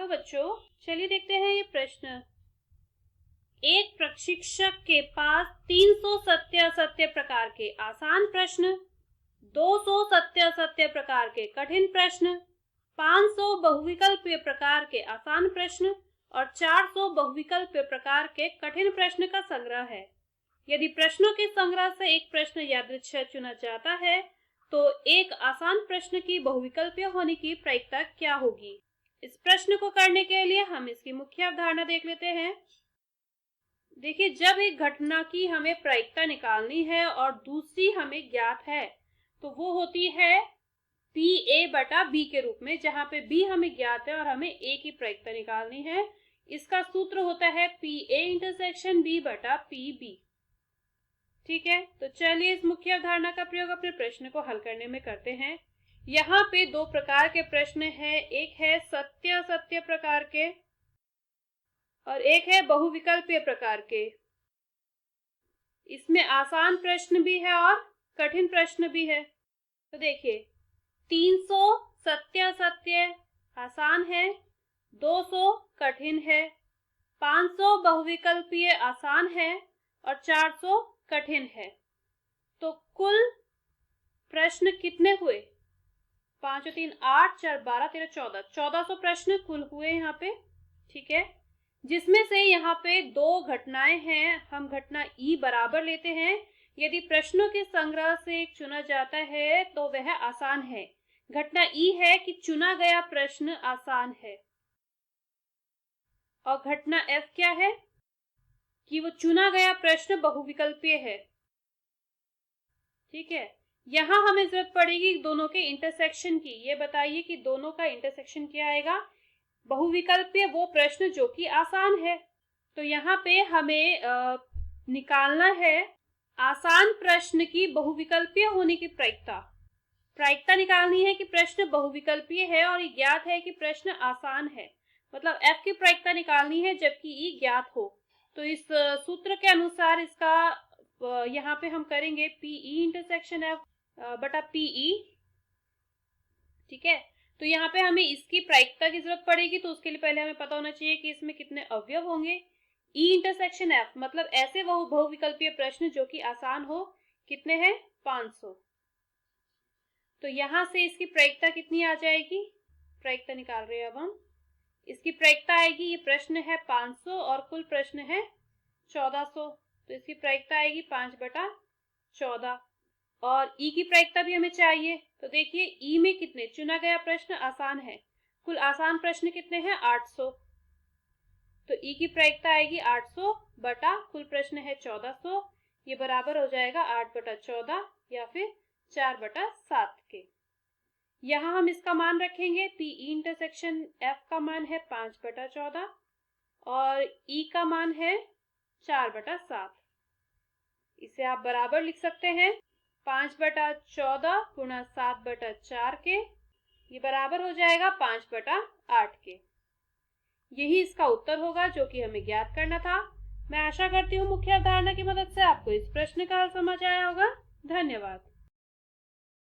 Hello बच्चों, चलिए देखते हैं ये प्रश्न। एक प्रशिक्षक के पास 300 सत्य प्रकार के आसान प्रश्न, 200 सत्य प्रकार के कठिन प्रश्न, 500 बहुविकल्पीय प्रकार के आसान प्रश्न और 400 बहुविकल्पीय प्रकार के कठिन प्रश्न का संग्रह है। यदि प्रश्नों के संग्रह से एक प्रश्न यादृच्छिक चुना जाता है तो एक आसान प्रश्न की बहुविकल्पीय होने की प्रायिकता क्या होगी? इस प्रश्न को करने के लिए हम इसकी मुख्य अवधारणा देख लेते हैं। देखिए, जब एक घटना की हमें प्रायिकता निकालनी है और दूसरी हमें ज्ञात है तो वो होती है पी ए बटा बी के रूप में, जहां पे बी हमें ज्ञात है और हमें ए की प्रायिकता निकालनी है। इसका सूत्र होता है पी ए इंटरसेक्शन बी बटा पी बी। ठीक है, तो चलिए इस मुख्य अवधारणा का प्रयोग अपने प्रश्न को हल करने में करते हैं। यहाँ पे दो प्रकार के प्रश्न हैं, एक है सत्य प्रकार के और एक है बहुविकल्पीय प्रकार के। इसमें आसान प्रश्न भी है और कठिन प्रश्न भी है। तो देखिए, 300 सत्य आसान है, 200 कठिन है, 500 बहुविकल्पीय आसान है और 400 कठिन है। तो कुल प्रश्न कितने हुए? 5 और 3 8, 4 12 13 14, 1400 प्रश्न कुल हुए यहाँ पे। ठीक है, जिसमें से यहाँ पे दो घटनाएं हैं। हम घटना ई बराबर लेते हैं। यदि प्रश्नों के संग्रह से एक चुना जाता है तो वह आसान है। घटना ई है कि चुना गया प्रश्न आसान है और घटना एफ क्या है कि वो चुना गया प्रश्न बहुविकल्पीय है। ठीक है, यहाँ हमें जरूरत पड़ेगी दोनों के इंटरसेक्शन की। ये बताइए कि दोनों का इंटरसेक्शन क्या आएगा? बहुविकल्पीय वो प्रश्न जो कि आसान है। तो यहाँ पे हमें निकालना है आसान प्रश्न की बहुविकल्पीय होने की प्रायिकता निकालनी है कि प्रश्न बहुविकल्पीय है और ज्ञात है कि प्रश्न आसान है। मतलब एफ की प्रायिकता निकालनी है जबकि ई ज्ञात हो। तो इस सूत्र के अनुसार इसका यहाँ पे हम करेंगे पीई इंटरसेक्शन एफ बटा पीई। ठीक है, तो यहाँ पे हमें इसकी प्रायिकता की जरूरत पड़ेगी, तो उसके लिए पहले हमें पता होना चाहिए कि इसमें कितने अवयव होंगे। ई इंटरसेक्शन एफ मतलब ऐसे बहुविकल्पीय प्रश्न जो कि आसान हो, कितने हैं? 500। तो यहाँ से इसकी प्रायिकता कितनी आ जाएगी? प्रायिकता निकाल रहे हैं अब हम। इसकी प्रायिकता आएगी, ये प्रश्न है 500 और कुल प्रश्न है 1400, तो इसकी प्रायिकता आएगी 5/14। और ई की प्रायिकता भी हमें चाहिए। तो देखिए, ई में कितने चुना गया प्रश्न आसान है, कुल आसान प्रश्न कितने हैं? 800। तो ई की प्रायिकता आएगी 800 बटा कुल प्रश्न है 1400। ये बराबर हो जाएगा 8/14 या फिर 4/7 के। यहाँ हम इसका मान रखेंगे। पीई इंटरसेक्शन एफ का मान है 5/14 और ई का मान है 4/7। इसे आप बराबर लिख सकते हैं 5/14 गुणा 7/4 के। ये बराबर हो जाएगा 5/8 के। यही इसका उत्तर होगा जो कि हमें ज्ञात करना था। मैं आशा करती हूँ मुख्य अवधारणा की मदद से आपको इस प्रश्न का हल समझ आया होगा। धन्यवाद।